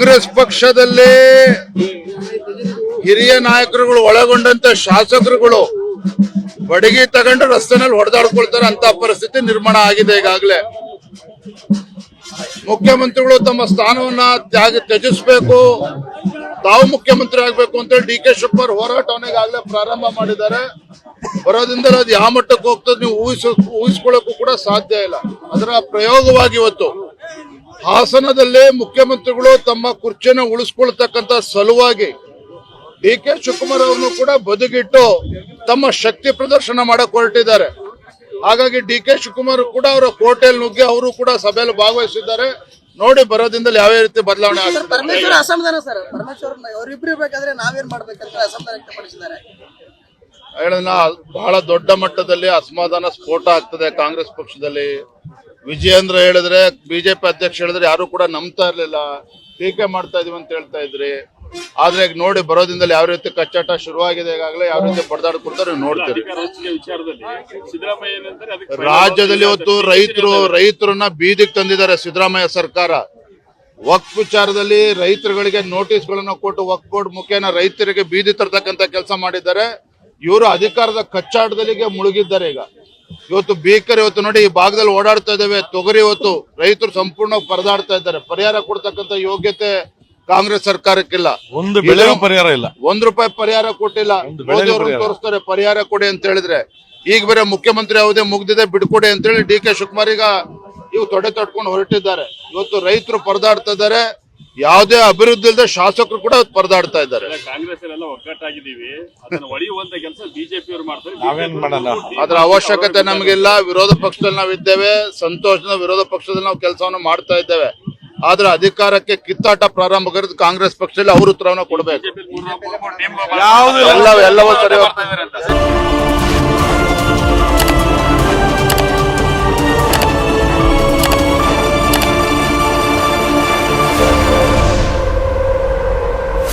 ಕಾಂಗ್ರೆಸ್ ಪಕ್ಷದಲ್ಲಿ ಹಿರಿಯ ನಾಯಕರುಗಳು ಒಳಗೊಂಡಂತ ಶಾಸಕರುಗಳು ಬಡಗಿ ತಗೊಂಡು ರಸ್ತೆನಲ್ಲಿ ಹೊಡೆದಾಡ್ಕೊಳ್ತಾರೆ ಅಂತ ಪರಿಸ್ಥಿತಿ ನಿರ್ಮಾಣ ಆಗಿದೆ. ಈಗಾಗಲೇ ಮುಖ್ಯಮಂತ್ರಿಗಳು ತಮ್ಮ ಸ್ಥಾನವನ್ನ ತ್ಯಜಿಸಬೇಕು, ತಾವು ಮುಖ್ಯಮಂತ್ರಿ ಆಗ್ಬೇಕು ಅಂತೇಳಿ ಡಿ.ಕೆ. ಶಿವಕುಮಾರ್ ಹೋರಾಟವನ್ನು ಈಗಾಗಲೇ ಪ್ರಾರಂಭ ಮಾಡಿದ್ದಾರೆ. ಬರೋದ್ರಿಂದಲೇ ಅದು ಯಾವ ಮಟ್ಟಕ್ಕೆ ಹೋಗ್ತದೆ ನೀವು ಊಹಿಸ್ಕೊಳ್ಳೋಕ್ಕೂ ಕೂಡ ಸಾಧ್ಯ ಇಲ್ಲ. ಅದರ ಪ್ರಯೋಗವಾಗಿ ಇವತ್ತು ಹಾಸನದಲ್ಲಿ ಮುಖ್ಯಮಂತ್ರಿಗಳು ತಮ್ಮ ಕುರ್ಚಿಯನ್ನು ಉಳಿಸ್ಕೊಳ್ತಕ್ಕಂತ ಸಲುವಾಗಿ ಡಿ.ಕೆ. ಶಿವಕುಮಾರ್ ಅವರನ್ನು ಕೂಡ ಬದುಕಿಟ್ಟು ತಮ್ಮ ಶಕ್ತಿ ಪ್ರದರ್ಶನ ಮಾಡಕ್ ಹೊರಟಿದ್ದಾರೆ. ಹಾಗಾಗಿ ಡಿ.ಕೆ. ಶಿವಕುಮಾರ್ ಕೂಡ ಅವರ ಕೋಟೆಯಲ್ಲಿ ನುಗ್ಗಿ ಅವರು ಕೂಡ ಸಭೆಯಲ್ಲಿ ಭಾಗವಹಿಸಿದ್ದಾರೆ. ನೋಡಿ ಬರೋದ್ರಿಂದಲೇ ಯಾವ ರೀತಿ ಬದಲಾವಣೆ ಆಗುತ್ತೆ. ಪರಮೇಶ್ವರ ಅಸಮಾಧಾನ ಸರ್, ಪರಮೇಶ್ವರ ಅವರಿಬ್ರು ಬೇಕಾದ್ರೆ ನಾವೇನ್ ಮಾಡ್ಬೇಕಂತ ಅಸಮಾಧಾನ ವ್ಯಕ್ತಪಡಿಸಿದ್ದಾರೆ. ಬಹಳ ದೊಡ್ಡ ಮಟ್ಟದಲ್ಲಿ ಅಸಮಾಧಾನ ಸ್ಫೋಟ ಆಗ್ತದೆ ಕಾಂಗ್ರೆಸ್ ಪಕ್ಷದಲ್ಲಿ. ವಿಜಯೇಂದ್ರ ಹೇಳಿದ್ರೆ, ಬಿಜೆಪಿ ಅಧ್ಯಕ್ಷ ಹೇಳಿದ್ರೆ ಯಾರು ಕೂಡ ನಂಬ್ತಾ ಇರ್ಲಿಲ್ಲ, ಟೀಕೆ ಮಾಡ್ತಾ ಇದೀವಿ ಅಂತ ಹೇಳ್ತಾ ಇದ್ರಿ. ಆದ್ರೆ ಈಗ ನೋಡಿ ಬರೋದ್ರಿಂದಲೇ ಯಾವ ರೀತಿ ಕಚ್ಚಾಟ ಶುರುವಾಗಿದೆ. ಈಗಾಗಲೇ ಯಾವ ರೀತಿ ಬಡದಾಡ್ಕೊಡ್ತಾರೆ ನೋಡ್ತೀರಿ. ರಾಜ್ಯದಲ್ಲಿ ಇವತ್ತು ರೈತರನ್ನ ಬೀದಿಗೆ ತಂದಿದ್ದಾರೆ ಸಿದ್ದರಾಮಯ್ಯ ಸರ್ಕಾರ. ವಕ್ಫ್ ವಿಚಾರದಲ್ಲಿ ರೈತರುಗಳಿಗೆ ನೋಟಿಸ್ಗಳನ್ನು ಕೊಟ್ಟು ವಕ್ಫ್ ಬೋರ್ಡ್ ಮುಖೇನ ರೈತರಿಗೆ ಬೀದಿ ತರ್ತಕ್ಕಂತ ಕೆಲಸ ಮಾಡಿದ್ದಾರೆ. ಇವರು ಅಧಿಕಾರದ ಕಚ್ಚಾಟದಲ್ಲಿಗೆ ಮುಳುಗಿದ್ದಾರೆ. ಈಗ ಇವತ್ತು ಭೀಕರ ಇವತ್ತು ನೋಡಿ ಈ ಭಾಗದಲ್ಲಿ ಓಡಾಡ್ತಾ ಇದ್ದೇವೆ. ತೊಗರಿ ಇವತ್ತು ರೈತರು ಸಂಪೂರ್ಣವಾಗಿ ಪರದಾಡ್ತಾ ಇದ್ದಾರೆ. ಪರಿಹಾರ ಕೊಡ್ತಕ್ಕಂತ ಯೋಗ್ಯತೆ ಕಾಂಗ್ರೆಸ್ ಸರ್ಕಾರಕ್ಕಿಲ್ಲ. ಒಂದು ಬೆಳೆಗೂ ಪರಿಹಾರ ಇಲ್ಲ, ₹1 ಪರಿಹಾರ ಕೊಟ್ಟಿಲ್ಲ. ಮೋದಿ ಅವರು ತೋರಿಸ್ತಾರೆ ಪರಿಹಾರ ಕೊಡಿ ಅಂತ ಹೇಳಿದ್ರೆ. ಈಗ ಬೇರೆ ಮುಖ್ಯಮಂತ್ರಿ ಯಾವುದೇ ಮುಗ್ದಿದೆ ಬಿಡ್ಕೊಡಿ ಅಂತ ಹೇಳಿ ಡಿ.ಕೆ. ಶಿವಕುಮಾರ್ ಈಗ ಇವು ತೊಡೆ ತೊಟ್ಕೊಂಡು ಹೊರಟಿದ್ದಾರೆ. ಇವತ್ತು ರೈತರು ಪರದಾಡ್ತಾ ಇದ್ದಾರೆ. ಯಾವುದೇ ಅಭಿವೃದ್ಧಿ ಇಲ್ಲದೆ ಶಾಸಕರು ಕೂಡ ಪರದಾಡ್ತಾ ಇದ್ದಾರೆ. ಕಾಂಗ್ರೆಸ್ ಒಗ್ಗಟ್ಟಾಗಿದ್ದೀವಿ, ಹೊಡೆಯುವಂತ ಕೆಲಸ ಬಿಜೆಪಿ ಅವರು ಮಾಡ್ತಾರೆ. ನಾವೇನ್ ಮಾಡೋಣ? ಅದರ ಅವಶ್ಯಕತೆ ನಮಗಿಲ್ಲ. ವಿರೋಧ ಪಕ್ಷದಲ್ಲಿ ನಾವಿದ್ದೇವೆ, ಸಂತೋಷದ ವಿರೋಧ ಪಕ್ಷದಲ್ಲಿ ನಾವು ಕೆಲಸವನ್ನು ಮಾಡ್ತಾ ಇದ್ದೇವೆ. ಆದ್ರೆ ಅಧಿಕಾರಕ್ಕೆ ಕಿತ್ತಾಟ ಪ್ರಾರಂಭ ಕಾಂಗ್ರೆಸ್ ಪಕ್ಷದಲ್ಲಿ ಅವ್ರ ಉತ್ತರವನ್ನು ಕೊಡಬೇಕು. ಎಲ್ಲವೂ ಸರಿ ಹೋಗ್ತಾ ಇದ್ದಾರೆ ಅಂತ